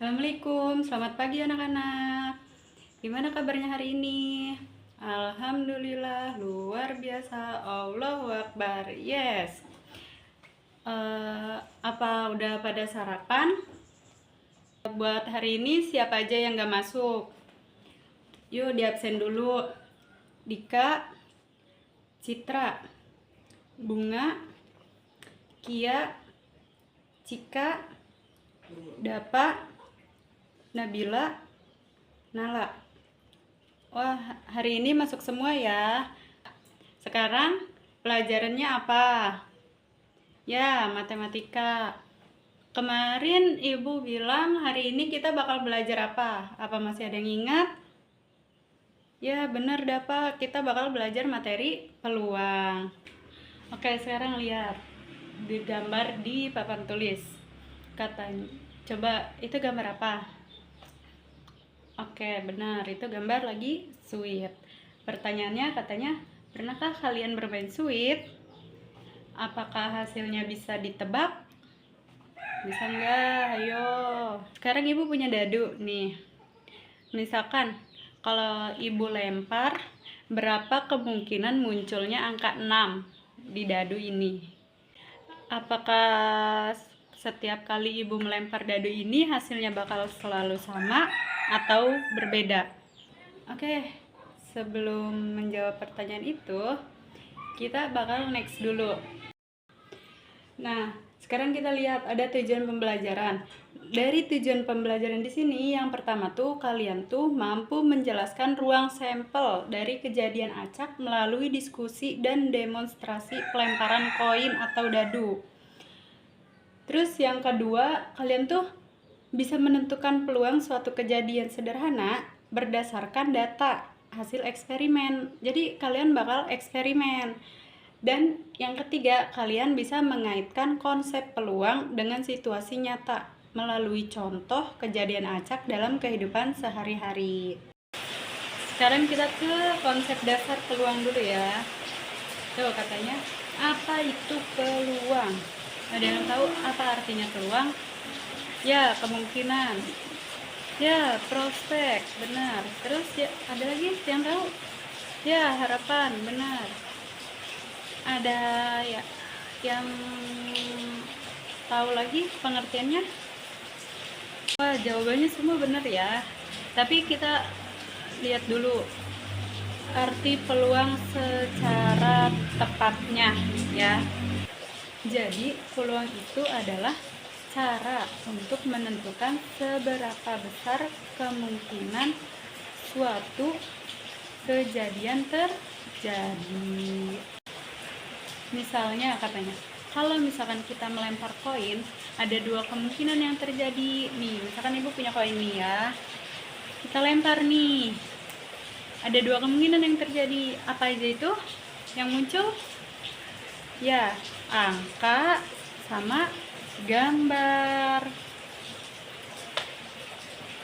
Assalamualaikum, selamat pagi anak-anak. Gimana kabarnya hari ini? Alhamdulillah, luar biasa. Allahu Akbar. Yes. Apa udah pada sarapan? Buat hari ini siapa aja yang gak masuk? Yuk di absen dulu. Dika, Citra, Bunga, Kia, Cika, Dapa, Nabila, Nala. Wah, hari ini masuk semua ya. Sekarang pelajarannya apa? Ya, matematika. Kemarin Ibu bilang hari ini kita bakal belajar apa? Apa masih ada yang ingat? Ya, benar Dapa, kita bakal belajar materi peluang. Oke, sekarang lihat digambar di papan tulis. Katanya, coba itu gambar apa? Oke, benar. Itu gambar lagi sweet. Pertanyaannya katanya, pernahkah kalian bermain sweet? Apakah hasilnya bisa ditebak? Bisa nggak? Ayo. Sekarang Ibu punya dadu nih. Misalkan, kalau Ibu lempar, berapa kemungkinan munculnya angka 6 di dadu ini? Apakah setiap kali Ibu melempar dadu ini hasilnya bakal selalu sama atau berbeda? Oke, sebelum menjawab pertanyaan itu, kita bakal next dulu. Nah, sekarang kita lihat ada tujuan pembelajaran. Dari tujuan pembelajaran di sini, yang pertama tuh kalian tuh mampu menjelaskan ruang sampel dari kejadian acak melalui diskusi dan demonstrasi pelemparan koin atau dadu. Terus yang kedua, kalian tuh bisa menentukan peluang suatu kejadian sederhana berdasarkan data hasil eksperimen. Jadi kalian bakal eksperimen. Dan yang ketiga, kalian bisa mengaitkan konsep peluang dengan situasi nyata melalui contoh kejadian acak dalam kehidupan sehari-hari. Sekarang kita ke konsep dasar peluang dulu ya. Tuh katanya, apa itu peluang? Ada yang tahu apa artinya peluang? Ya, kemungkinan. Ya, prospek, benar. Terus ya, ada lagi yang tahu? Ya, harapan, benar. Ada ya yang tahu lagi pengertiannya? Wah, jawabannya semua benar ya. Tapi kita lihat dulu arti peluang secara tepatnya ya. Jadi, peluang itu adalah cara untuk menentukan seberapa besar kemungkinan suatu kejadian terjadi. Misalnya katanya, kalau misalkan kita melempar koin, ada dua kemungkinan yang terjadi. Nih, misalkan Ibu punya koin nih ya. Kita lempar nih. Ada dua kemungkinan yang terjadi. Apa aja itu yang muncul? Ya, angka sama gambar.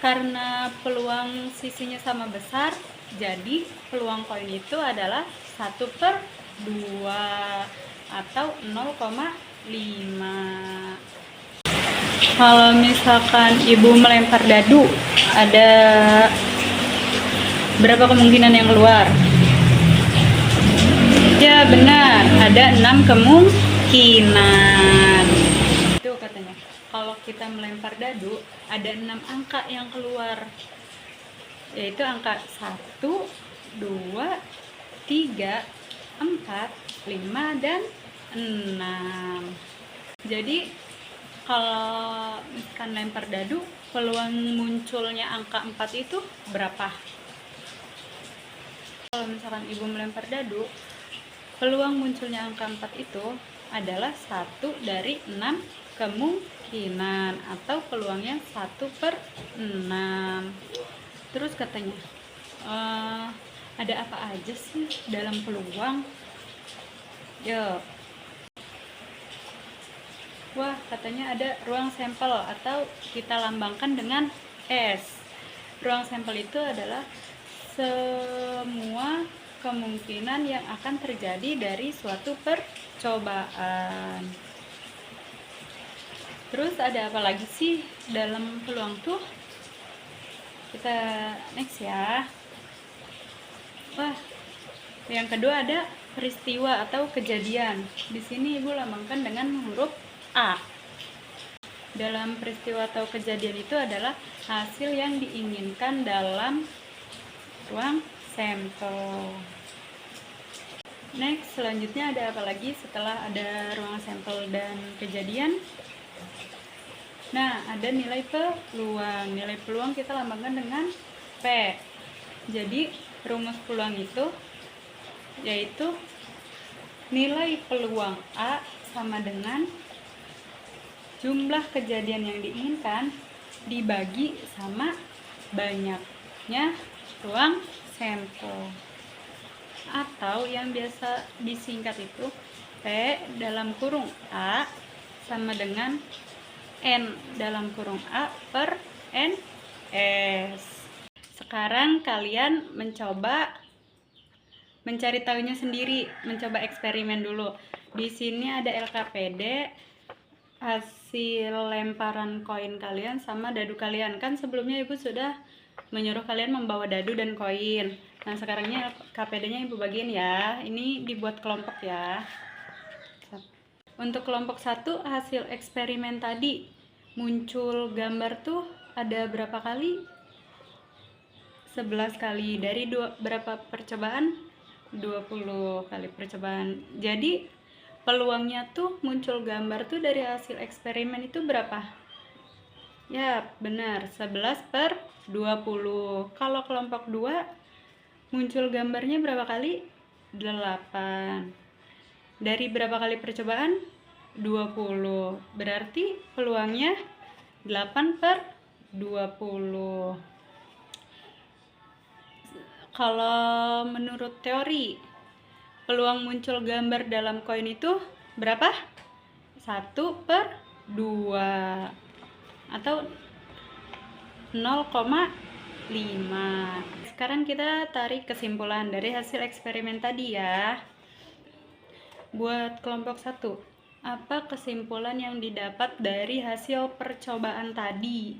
Karena peluang sisinya sama besar, jadi peluang koin itu adalah 1/2 atau 0,5. Kalau misalkan Ibu melempar dadu, ada berapa kemungkinan yang keluar? Ya benar, ada 6 kemungkinan. Itu katanya, kalau kita melempar dadu, ada 6 angka yang keluar, yaitu angka 1, 2, 3, 4, 5, dan 6. Jadi kalau misalkan lempar dadu, peluang munculnya angka 4 itu berapa? Kalau misalkan Ibu melempar dadu, peluang munculnya angka 4 itu adalah 1 dari 6 kemungkinan atau peluangnya 1/6. Terus katanya, ada apa aja sih dalam peluang? Yuk. Wah, katanya ada ruang sampel atau kita lambangkan dengan S. Ruang sampel itu adalah semua kemungkinan yang akan terjadi dari suatu percobaan. Terus ada apa lagi sih dalam peluang tuh? Kita next ya. Wah, yang kedua ada peristiwa atau kejadian. Di sini Ibu lambangkan dengan huruf A. Dalam peristiwa atau kejadian itu adalah hasil yang diinginkan dalam ruang sampel. Next, selanjutnya ada apa lagi setelah ada ruang sampel dan kejadian? Nah, ada nilai peluang. Nilai peluang kita lambangkan dengan P. Jadi, rumus peluang itu yaitu nilai peluang A sama dengan jumlah kejadian yang diinginkan dibagi sama banyaknya ruang sampel. Atau yang biasa disingkat itu P dalam kurung A sama dengan N dalam kurung A per NS. Sekarang kalian mencoba mencari tahunya sendiri, mencoba eksperimen dulu. Di sini ada LKPD, hasil lemparan koin kalian sama dadu kalian. Kan sebelumnya Ibu sudah menyuruh kalian membawa dadu dan koin. Nah, sekarangnya KPD-nya Ibu bagiin ya. Ini dibuat kelompok ya. Untuk kelompok 1, hasil eksperimen tadi muncul gambar tuh ada berapa kali? 11 kali. Dari berapa percobaan? 20 kali percobaan. Jadi peluangnya tuh muncul gambar tuh dari hasil eksperimen itu berapa? Ya, benar, 11 per 20. Kalau kelompok 2 muncul gambarnya berapa kali? 8. Dari berapa kali percobaan? 20. Berarti peluangnya 8 per 20. Kalau menurut teori, peluang muncul gambar dalam koin itu berapa? 1 per 2 atau 0,5. Sekarang kita tarik kesimpulan dari hasil eksperimen tadi ya. Buat kelompok 1, apa kesimpulan yang didapat dari hasil percobaan tadi?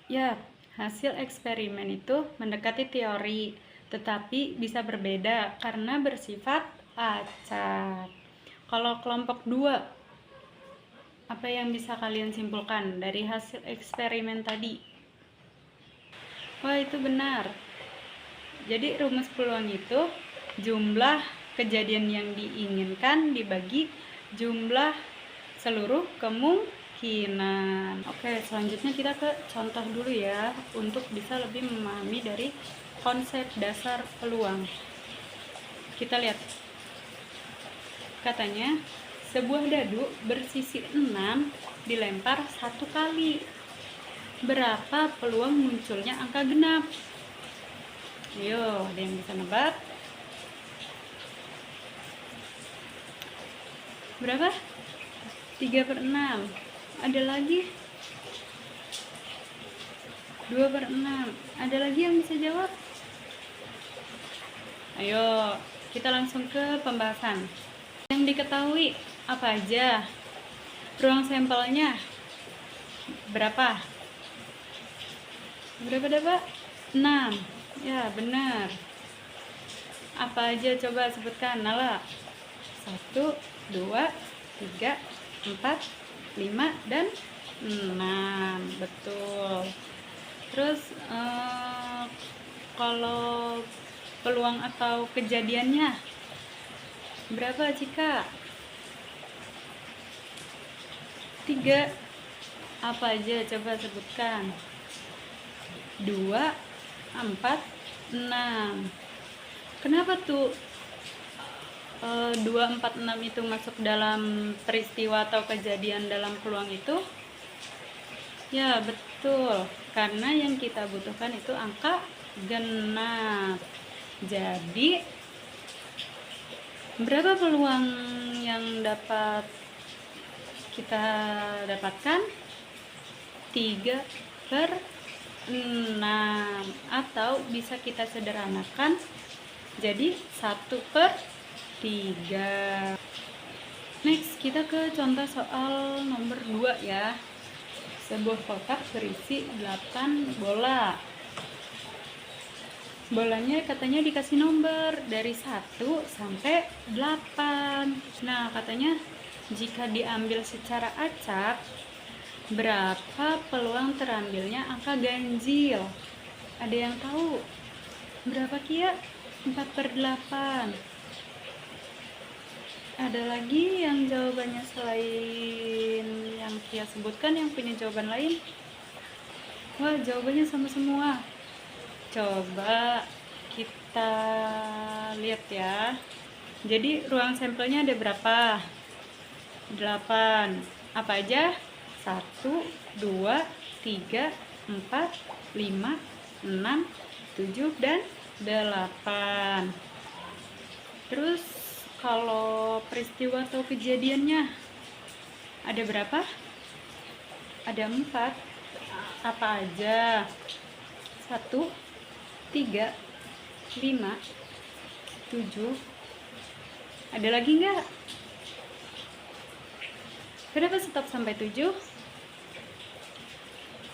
Ya, hasil eksperimen itu mendekati teori, tetapi bisa berbeda karena bersifat acak. Kalau kelompok 2, apa yang bisa kalian simpulkan dari hasil eksperimen tadi? Wah, itu benar. Jadi rumus peluang itu jumlah kejadian yang diinginkan dibagi jumlah seluruh kemungkinan. Oke, selanjutnya kita ke contoh dulu ya untuk bisa lebih memahami dari konsep dasar peluang. Kita lihat. Katanya, sebuah dadu bersisi 6 dilempar 1 kali. Berapa peluang munculnya angka genap? Ayo, ada yang bisa nebak? Berapa? 3/6. Ada lagi? 2/6. Ada lagi yang bisa jawab? Ayo, kita langsung ke pembahasan. Yang diketahui apa aja? Ruang sampelnya berapa? Berapa dapat? 6. Ya, benar. Apa aja coba sebutkan, Nala? 1, 2, 3, 4, 5, dan 6. Betul. Terus kalau peluang atau kejadiannya berapa, Cika? 3. Apa aja coba sebutkan? 2, 4, 6. Kenapa tuh 2, 4, 6 itu masuk dalam peristiwa atau kejadian dalam peluang itu? Ya, betul. Karena yang kita butuhkan itu angka genap. Jadi, berapa peluang yang dapat kita dapatkan? 3/6, atau bisa kita sederhanakan jadi 1/3. Next, kita ke contoh soal nomor 2 ya. Sebuah kotak berisi 8 bola. Bolanya katanya dikasih nomor dari 1 sampai 8. Nah, katanya jika diambil secara acak, berapa peluang terambilnya angka ganjil? Ada yang tahu? Berapa Kia? 4/8. Ada lagi yang jawabannya selain yang Kia sebutkan yang punya jawaban lain? Wah, jawabannya sama semua. Coba kita lihat ya. Jadi ruang sampelnya ada berapa? 8. Apa aja? 1, 2, 3, 4, 5, 6, 7, dan 8. Terus kalau peristiwa atau kejadiannya ada berapa? Ada 4. Apa aja? 1, 3, 5, 7. Ada lagi nggak? Kenapa stop sampai 7?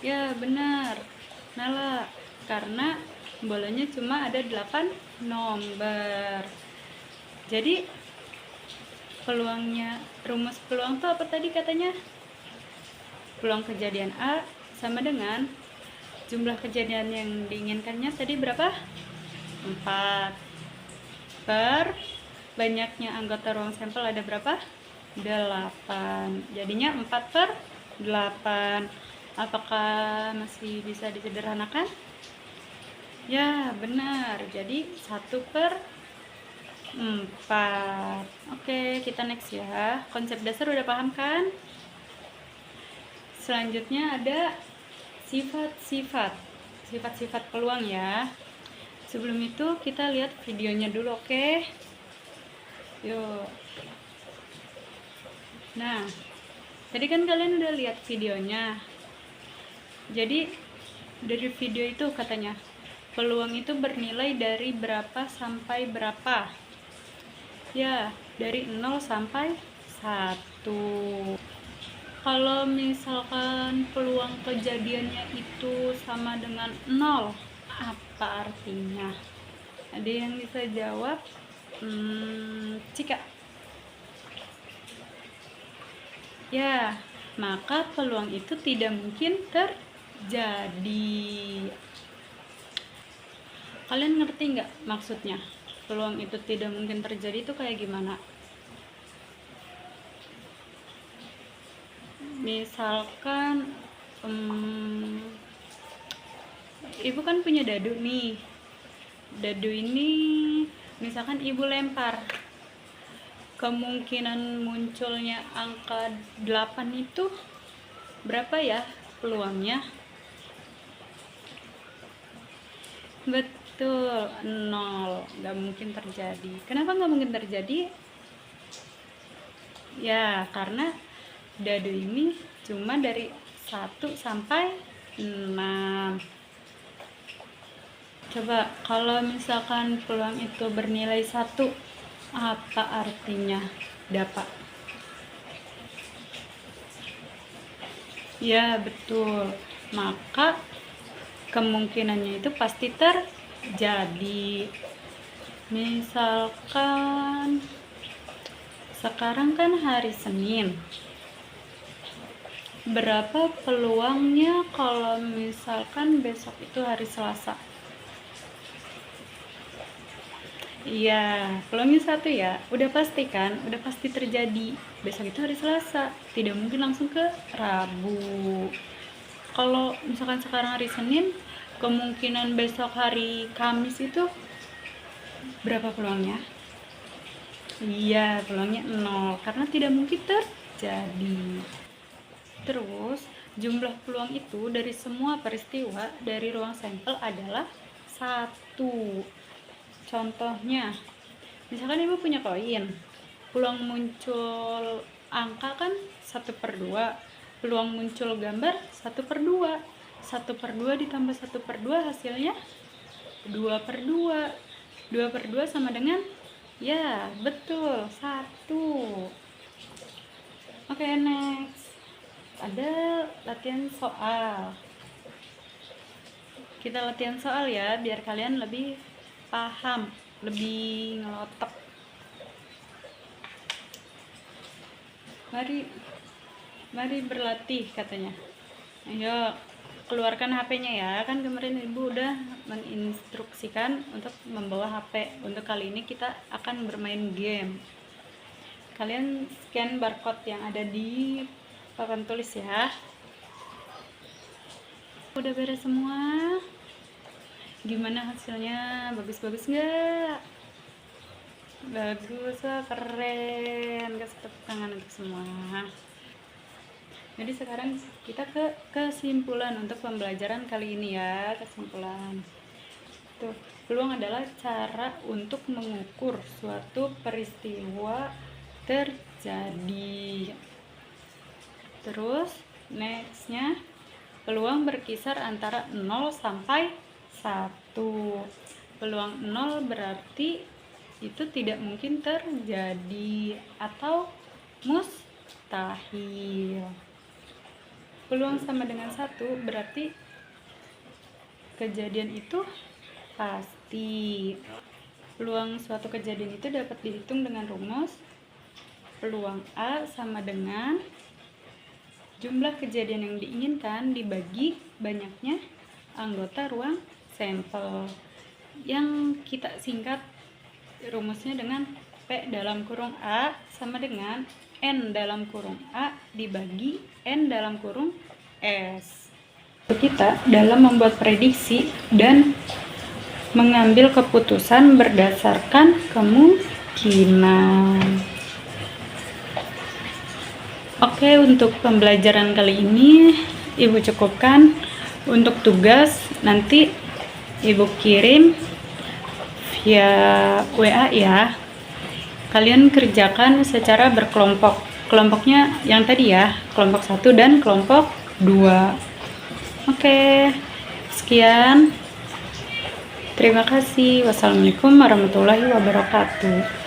Ya benar, Nala, karena bolanya cuma ada 8 nomor. Jadi peluangnya, rumus peluang itu apa tadi katanya? Peluang kejadian A sama dengan jumlah kejadian yang diinginkannya tadi berapa? 4 per banyaknya anggota ruang sampel ada berapa? 8. Jadinya 4/8. Apakah masih bisa disederhanakan? Ya benar, jadi 1/4. Oke, kita next ya. Konsep dasar udah paham kan? Selanjutnya ada sifat-sifat peluang ya. Sebelum itu kita lihat videonya dulu, oke? Yuk. Nah, tadi kan kalian udah lihat videonya. Jadi dari video itu katanya peluang itu bernilai dari berapa sampai berapa? Ya, dari 0 sampai 1. Kalau misalkan peluang kejadiannya itu sama dengan 0, apa artinya? Ada yang bisa jawab? Cika. Ya, maka peluang itu tidak mungkin terjadi. Kalian ngerti nggak maksudnya? Peluang itu tidak mungkin terjadi itu kayak gimana? Misalkan ibu kan punya dadu nih. Dadu ini misalkan ibu lempar, kemungkinan munculnya angka 8 itu berapa ya peluangnya? Betul, 0. Nggak mungkin terjadi. Kenapa nggak mungkin terjadi? Ya, karena dadu ini cuma dari 1 sampai 6. Coba kalau misalkan peluang itu bernilai 1, apa artinya dapat? Ya betul, maka kemungkinannya itu pasti terjadi. Misalkan sekarang kan hari Senin, berapa peluangnya kalau misalkan besok itu hari Selasa? Iya, peluangnya 1 ya. Udah pasti kan? Udah pasti terjadi. Besok itu hari Selasa. Tidak mungkin langsung ke Rabu. Kalau misalkan sekarang hari Senin, kemungkinan besok hari Kamis itu berapa peluangnya? Iya, peluangnya 0 karena tidak mungkin terjadi. Terus, jumlah peluang itu dari semua peristiwa dari ruang sampel adalah 1. Contohnya, misalkan ibu punya koin, peluang muncul angka kan 1/2, peluang muncul gambar 1/2. 1/2 ditambah 1/2 hasilnya 2/2. 2/2 sama dengan, ya betul, 1. Oke, next. Ada latihan soal. Kita latihan soal ya, biar kalian lebih paham, lebih ngelotok. Mari berlatih katanya. Ayo, keluarkan HP-nya ya. Kan kemarin ibu udah menginstruksikan untuk membawa HP. Untuk kali ini kita akan bermain game. Kalian scan barcode yang ada di papan tulis ya. Udah beres semua? Gimana hasilnya? Bagus-bagus nggak? Bagus lah, keren. Kasih tepuk tangan untuk semua. Jadi sekarang kita ke kesimpulan untuk pembelajaran kali ini ya. Kesimpulan tuh, peluang adalah cara untuk mengukur suatu peristiwa terjadi. Terus nextnya, peluang berkisar antara 0 sampai 1. Peluang 0 berarti itu tidak mungkin terjadi atau mustahil. Peluang sama dengan 1 berarti kejadian itu pasti. Peluang suatu kejadian itu dapat dihitung dengan rumus peluang A sama dengan jumlah kejadian yang diinginkan dibagi banyaknya anggota ruang sampel, yang kita singkat rumusnya dengan P dalam kurung A sama dengan N dalam kurung A dibagi N dalam kurung S. Kita dalam membuat prediksi dan mengambil keputusan berdasarkan kemungkinan. Oke, untuk pembelajaran kali ini ibu cukupkan. Untuk tugas nanti ibu kirim via WA ya. Kalian kerjakan secara berkelompok. Kelompoknya yang tadi ya, kelompok 1 dan kelompok 2. Oke, sekian. Terima kasih. Wassalamualaikum warahmatullahi wabarakatuh.